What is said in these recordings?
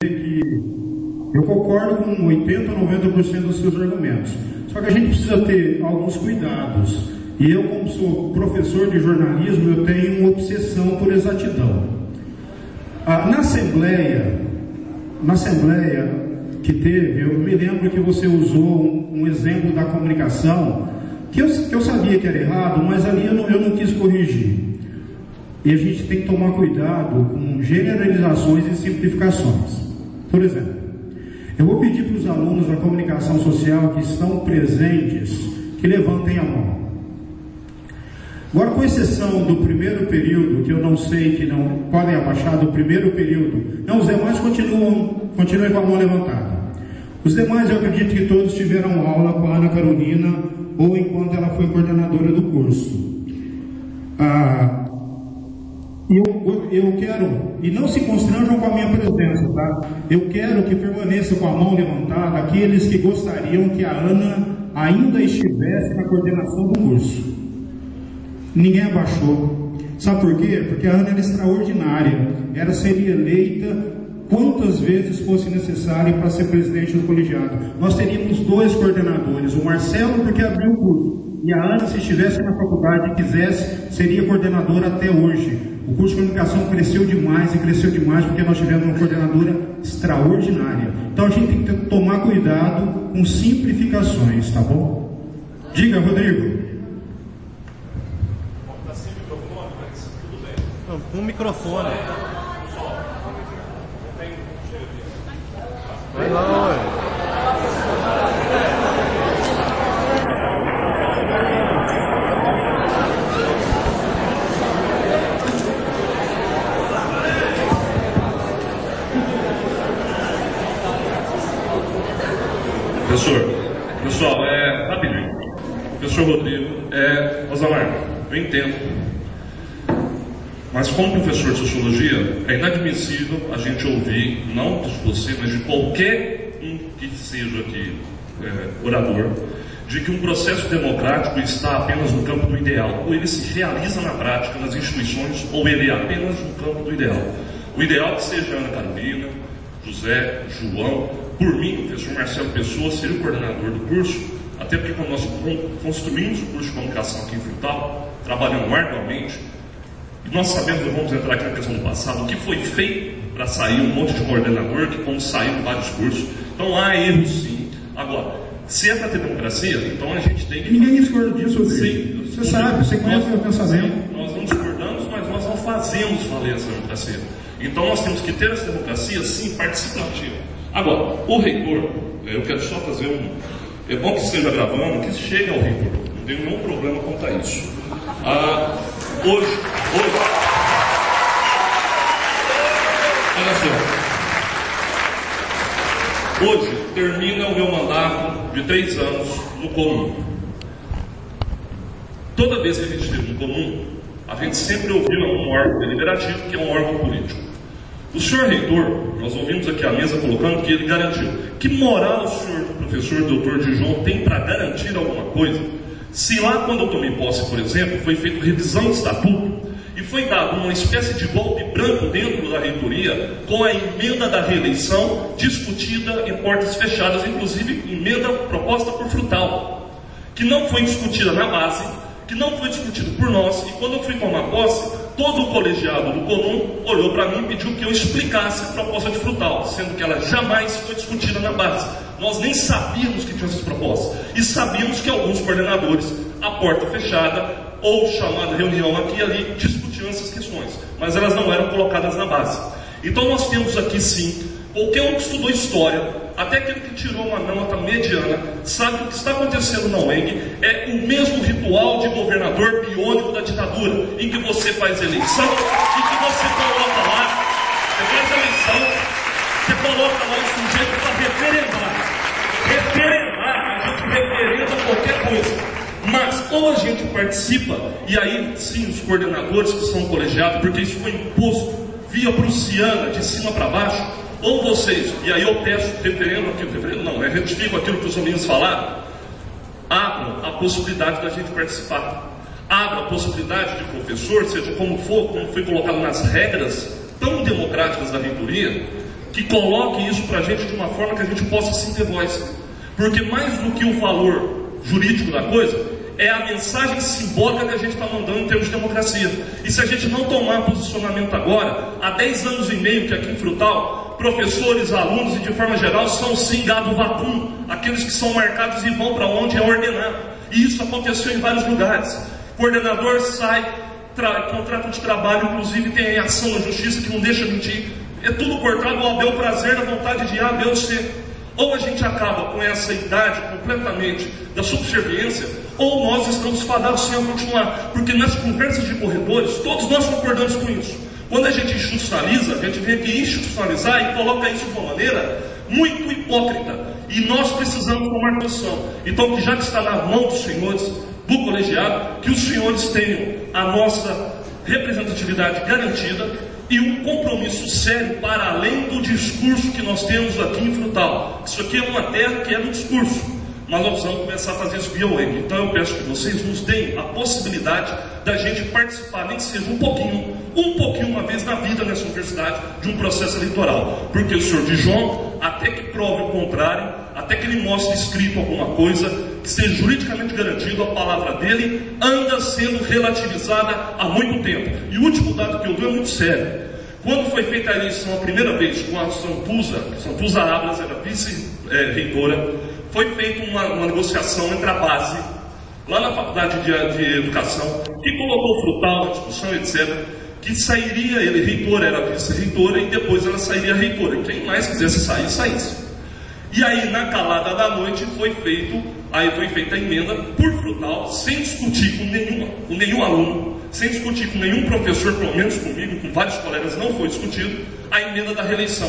que eu concordo com 80 a 90% dos seus argumentos. Só que a gente precisa ter alguns cuidados. E eu, como sou professor de jornalismo, eu tenho uma obsessão por exatidão. Na Assembleia que teve, eu me lembro que você usou um exemplo da comunicação que eu sabia que era errado, mas ali eu não quis corrigir. E a gente tem que tomar cuidado com generalizações e simplificações. Por exemplo, eu vou pedir para os alunos da comunicação social que estão presentes que levantem a mão. Agora, com exceção do primeiro período, que eu não sei, que não podem abaixar do primeiro período, não, os demais continuem com a mão levantada. Os demais, eu acredito que todos tiveram aula com a Ana Carolina ou enquanto ela foi coordenadora do curso. Eu quero, e não se constranjam com a minha presença, tá? Eu quero que permaneça com a mão levantada aqueles que gostariam que a Ana ainda estivesse na coordenação do curso. Ninguém abaixou. Sabe por quê? Porque a Ana era extraordinária. Ela seria eleita quantas vezes fosse necessário para ser presidente do colegiado. Nós teríamos 2 coordenadores, o Marcelo porque abriu o curso, e a Ana, se estivesse na faculdade e quisesse, seria coordenadora até hoje. O curso de comunicação cresceu demais porque nós tivemos uma coordenadora extraordinária. Então a gente tem que tomar cuidado com simplificações, tá bom? Diga, Rodrigo. Um microfone. Vai lá, ué. Pessoal, rapidinho. Professor Rodrigo, Rosamar, eu entendo. Mas como professor de sociologia, é inadmissível a gente ouvir, não de você, mas de qualquer um que seja aqui orador, de que um processo democrático está apenas no campo do ideal, ou ele se realiza na prática, nas instituições, ou ele é apenas no campo do ideal. O ideal é que seja Ana Carolina, José, João, por mim, o professor Marcelo Pessoa seria o coordenador do curso, até porque quando nós construímos o curso de comunicação aqui em Frutal, trabalhando arduamente, e nós sabemos, vamos entrar aqui na questão do passado, o que foi feito para sair um monte de coordenador, que como saíram vários cursos. Então há erros sim. Agora, se é para ter democracia, então a gente tem que... Ninguém discorda disso, sim. Você sabe, você conhece o meu pensamento. Nós não discordamos, mas nós não fazemos valer essa democracia. Então nós temos que ter essa democracia, sim, participativa. Agora, o reitor, eu quero só fazer é bom que esteja gravando, que chegue ao reitor. Não tenho nenhum problema quanto a isso. Hoje, olha só. Hoje termina o meu mandato de 3 anos no comum. Toda vez que a gente esteve no comum, a gente sempre ouviu um órgão deliberativo, que é um órgão político. O senhor reitor, nós ouvimos aqui a mesa colocando que ele garantiu. Que moral o senhor, professor doutor Dijon, tem para garantir alguma coisa? Se lá, quando eu tomei posse, por exemplo, foi feita revisão do estatuto e foi dado uma espécie de golpe branco dentro da reitoria com a emenda da reeleição discutida em portas fechadas, inclusive emenda proposta por Frutal, que não foi discutida na base, que não foi discutido por nós, e quando eu fui tomar posse, todo o colegiado do comum olhou para mim e pediu que eu explicasse a proposta de Frutal, sendo que ela jamais foi discutida na base. Nós nem sabíamos que tinha essas propostas, e sabíamos que alguns coordenadores, à porta fechada, ou chamada reunião aqui e ali, discutiam essas questões, mas elas não eram colocadas na base. Então nós temos aqui sim, qualquer um que estudou história, até aquele que tirou uma nota mediana, sabe que o que está acontecendo na UENG é o mesmo ritual de governador biônico da ditadura, em que você faz eleição e que você coloca lá, você faz eleição, você coloca lá o sujeito para referendar. Referendar, a gente referenda qualquer coisa. Mas ou a gente participa, e aí sim os coordenadores que são colegiados, porque isso foi imposto via prussiana, de cima para baixo, ou vocês, e aí eu peço referendo não, retifico aquilo que os amigos falaram, abram a possibilidade da gente participar. Abra a possibilidade de professor, seja como for, como foi colocado nas regras tão democráticas da reitoria, que coloquem isso para a gente de uma forma que a gente possa sim ter voz. Porque mais do que o valor jurídico da coisa, é a mensagem simbólica que a gente está mandando em termos de democracia. E se a gente não tomar posicionamento agora, há 10 anos e meio que aqui em Frutal, professores, alunos e de forma geral são sim gado vacum, aqueles que são marcados e vão para onde é ordenado. E isso aconteceu em vários lugares. Coordenador sai, contrato de trabalho, inclusive tem ação na justiça que não deixa mentir. É tudo cortado ao bel prazer, na vontade de A, B ou C. Ou a gente acaba com essa idade completamente da subserviência, ou nós estamos fadados sim a continuar. Porque nas conversas de corredores, todos nós concordamos com isso. Quando a gente institucionaliza, a gente vem aqui institucionalizar e coloca isso de uma maneira muito hipócrita. E nós precisamos tomar posição. Então, que já que está na mão dos senhores, do colegiado, que os senhores tenham a nossa representatividade garantida e um compromisso sério para além do discurso que nós temos aqui em Frutal. Isso aqui é uma terra que é do discurso, mas nós precisamos começar a fazer isso via web. Então eu peço que vocês nos deem a possibilidade da gente participar, nem que seja um pouquinho uma vez na vida nessa universidade, de um processo eleitoral. Porque o senhor Dijon, até que prove o contrário, até que ele mostre escrito alguma coisa, que seja juridicamente garantido, a palavra dele anda sendo relativizada há muito tempo. E o último dado que eu dou é muito sério. Quando foi feita a eleição a primeira vez com a Santuza Abras era vice-reitora, foi feita uma negociação entre a base, lá na faculdade de educação, que colocou Frutal na discussão, etc., que sairia, ele reitora, era vice-reitora, e depois ela sairia reitora. Quem mais quisesse sair, saísse. E aí, na calada da noite, foi feita a emenda por Frutal, sem discutir com nenhum aluno, sem discutir com nenhum professor, pelo menos comigo, com vários colegas, não foi discutido, a emenda da reeleição.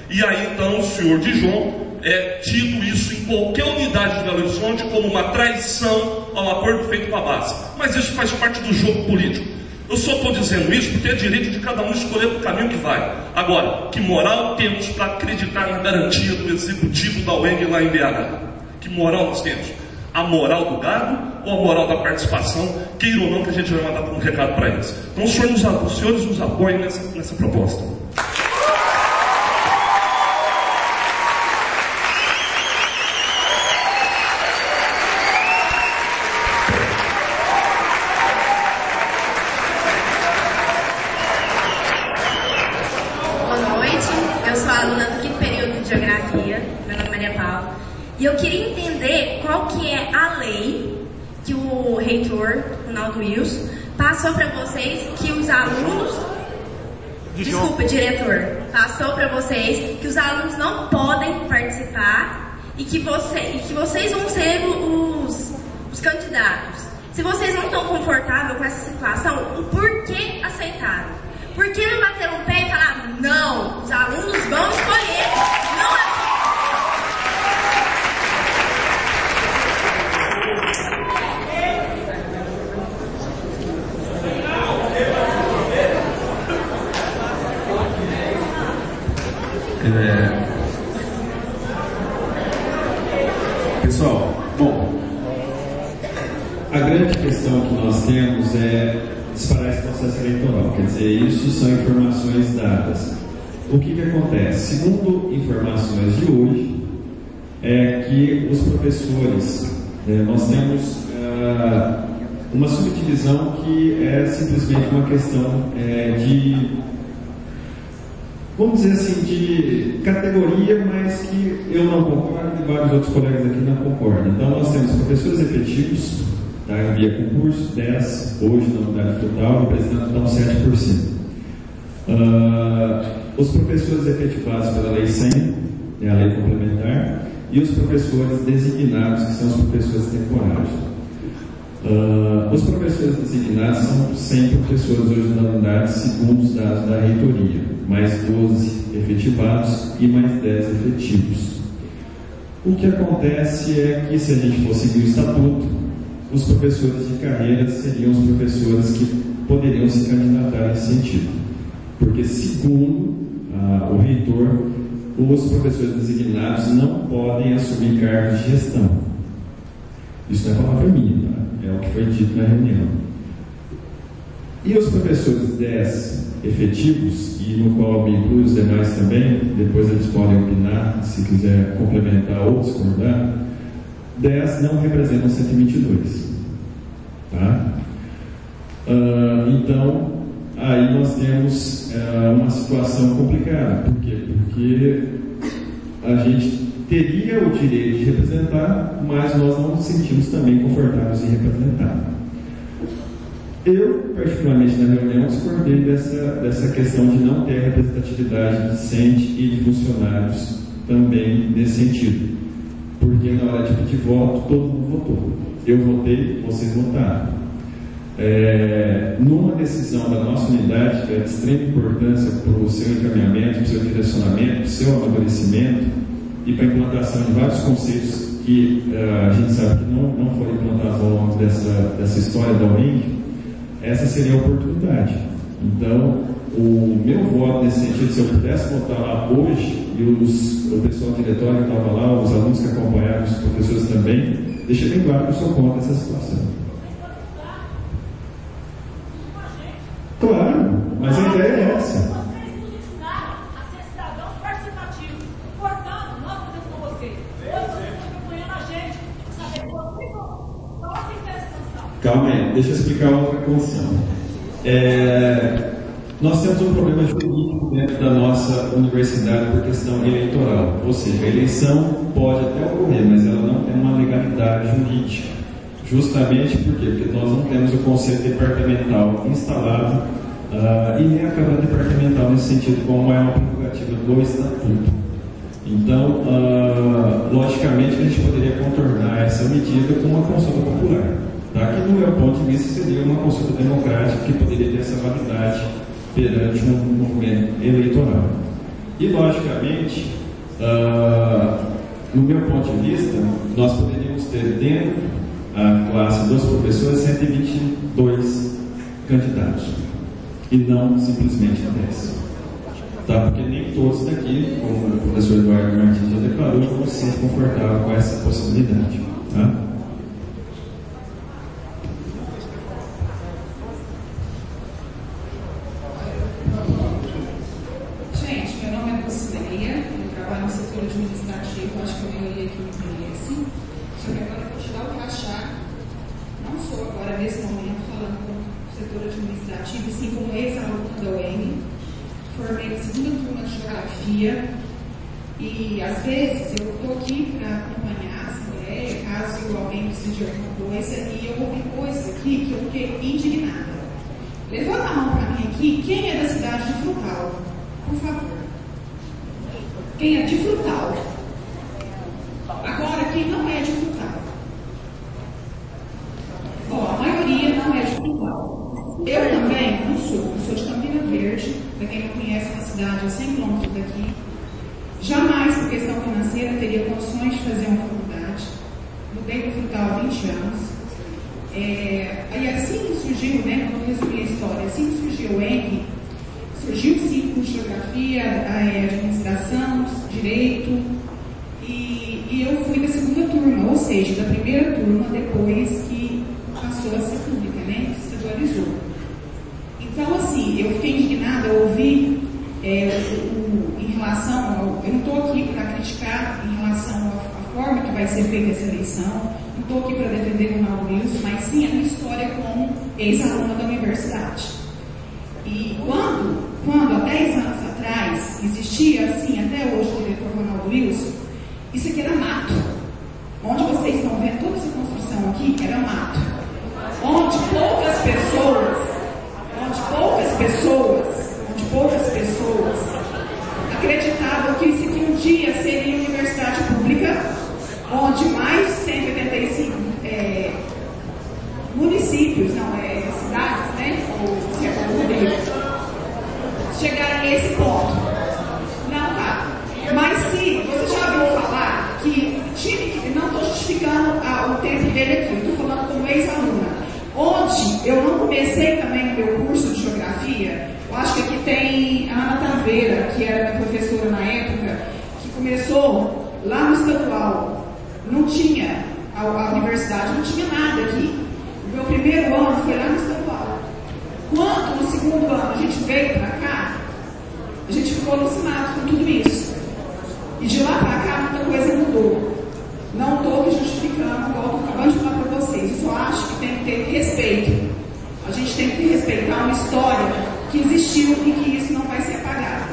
E aí, então, o senhor Dijon é tido isso em qualquer unidade de Belo Horizonte como uma traição ao acordo feito com a base. Mas isso faz parte do jogo político. Eu só estou dizendo isso porque é direito de cada um escolher o caminho que vai. Agora, que moral temos para acreditar na garantia do executivo da UENG lá em BH? Que moral nós temos? A moral do gado ou a moral da participação? Queira ou não, que a gente vai mandar um recado para eles. Então os senhores nos apoiem nessa proposta. E eu queria entender qual que é a lei que o reitor, Ronaldo Wilson, passou para vocês que os alunos... Desculpa, diretor. Passou para vocês que os alunos não podem participar e que vocês vão ser os candidatos. Se vocês não estão confortáveis com essa situação, o porquê aceitaram? Por que não bateram o pé e falaram, não, os alunos vão escolher, não é... Pessoal, bom, a grande questão que nós temos é disparar esse processo eleitoral, quer dizer, isso são informações dadas. O que acontece? Segundo informações de hoje, é que os professores, nós temos uma subdivisão que é simplesmente uma questão de, vamos dizer assim, de categoria, mas que eu não concordo e vários outros colegas aqui não concordam. Então nós temos professores efetivos, tá, via concurso, 10, hoje na unidade total, representando 7%. Os professores efetivados pela Lei 100, a lei complementar, e os professores designados, que são os professores temporários. Os professores designados são 100 professores hoje na unidade, segundo os dados da reitoria, mais 12 efetivados e mais 10 efetivos. O que acontece é que, se a gente for seguir o estatuto, os professores de carreira seriam os professores que poderiam se candidatar nesse sentido. Porque, segundo o reitor, os professores designados não podem assumir cargos de gestão. Isso não é palavra minha, tá? É o que foi dito na reunião. E os professores 10 efetivos, e no qual me inclui os demais também, depois eles podem opinar, se quiser complementar ou discordar, 10 não representam 122. Tá? Então, aí nós temos uma situação complicada. Por quê? Porque a gente teria o direito de representar, mas nós não nos sentimos também confortáveis em representar. Eu, particularmente na reunião, discordei dessa questão de não ter representatividade docente e de funcionários também nesse sentido. Porque na hora de pedir voto, todo mundo votou. Eu votei, vocês votaram. Numa decisão da nossa unidade, que é de extrema importância para o seu encaminhamento, para o seu direcionamento, para o seu amadurecimento e para a implantação de vários conceitos que a gente sabe que não foram implantados ao longo dessa história da UENG, essa seria a oportunidade. Então, o meu voto nesse sentido, se eu pudesse votar lá hoje, e o pessoal do diretório que estava lá, os alunos que acompanharam, os professores também, deixei bem claro que eu sou contra essa situação. Claro, mas a ideia é essa. Vocês nos ensinaram a ser cidadãos participativos. Portanto, nós fazemos com vocês. Hoje vocês estão acompanhando a gente, saber que vocês são. Qual a intenção? Calma aí, deixa eu explicar outra condição. Nós temos um problema jurídico dentro da nossa universidade por questão eleitoral. Ou seja, a eleição pode até ocorrer, mas ela não tem uma legalidade jurídica. Justamente por quê? Porque nós não temos o conselho departamental instalado e nem a Câmara Departamental nesse sentido, como é uma prerrogativa do Estatuto. Então, logicamente, a gente poderia contornar essa medida com uma consulta popular. Tá? Que, no meu ponto de vista, seria uma consulta democrática que poderia ter essa validade perante um movimento eleitoral. E, logicamente, no meu ponto de vista, nós poderíamos ter dentro da classe dos professores 122 candidatos e não simplesmente 10. Tá? Porque nem todos daqui, como o professor Eduardo Martins já declarou, vão se sentir confortáveis com essa possibilidade. Tá? Administrativo, acho que a maioria aqui me conhece. Só que agora eu vou tirar o crachá, não sou agora nesse momento falando como setor administrativo, e sim como ex-aluna da UEM. Formei na segunda turma de geografia e às vezes eu estou aqui para acompanhar a assembleia, caso alguém precise de alguma coisa, e eu ouvi coisas aqui que eu fiquei indignada. Levanta a mão para mim aqui, quem é da cidade de Frutal? Por favor. Quem é de Frutal? Agora, quem não é de Frutal? Ó, a maioria não é de Frutal. Eu também não sou de Campina Verde, para quem não conhece, uma cidade a 100 km daqui. Jamais, por questão financeira, teria condições de fazer uma faculdade. Mudei para Frutal há 20 anos. Aí assim que surgiu, né, quando eu resumi a história, assim que surgiu o ENG, surgiu sim com geografia, administração, direito, e eu fui da segunda turma, ou seja, da primeira turma depois que passou a ser pública, né, que se atualizou. Então, assim, eu fiquei indignada, eu ouvi em relação ao, eu não estou aqui para criticar em relação à forma que vai ser feita essa eleição, não estou aqui para defender o Ronaldo Wilson, mas sim a minha história como ex-aluna da universidade. E quando há 10 anos atrás existia, assim, até hoje, o diretor Ronaldo Wilson, isso aqui era mato. Onde vocês estão vendo toda essa construção aqui, era mato. Onde poucas pessoas acreditavam que isso aqui um dia seria universidade pública, onde mais de 185 municípios, cidades, né, chegaram a esse ponto. Não, tá. Mas se você já ouviu falar que não estou justificando o tempo dele aqui, estou falando como ex-aluna, onde eu não comecei também o meu curso de geografia. Eu acho que aqui tem a Ana Taveira, que era minha professora na época, que começou lá no estadual. Não tinha, a universidade não tinha nada aqui. O meu primeiro ano foi lá no estadual. Quando no segundo ano a gente veio para cá, a gente ficou alucinado com tudo isso. E de lá para cá muita coisa mudou. Não estou aqui justificando, igual estou acabando de falar para vocês. Eu só acho que tem que ter respeito. A gente tem que respeitar uma história que existiu e que isso não vai ser apagado.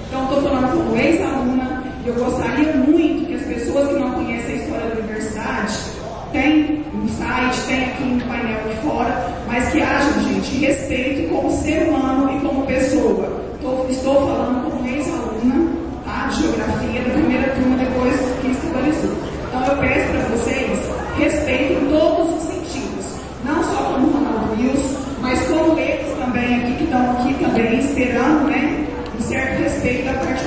Então, estou falando como ex-aluna, e eu gostaria muito que as pessoas que não conhecem a história da universidade, tem no site, tem aqui no painel aqui fora, mas que haja, gente, respeito como ser humano e como pessoa. Estou falando como ex-aluna, tá, de geografia, da primeira turma, depois que escolarizou. Então, eu peço para vocês respeito em todos os sentidos, não só como Ronaldo Wilson, mas como eles também aqui, que estão aqui também esperando, né, um certo respeito da parte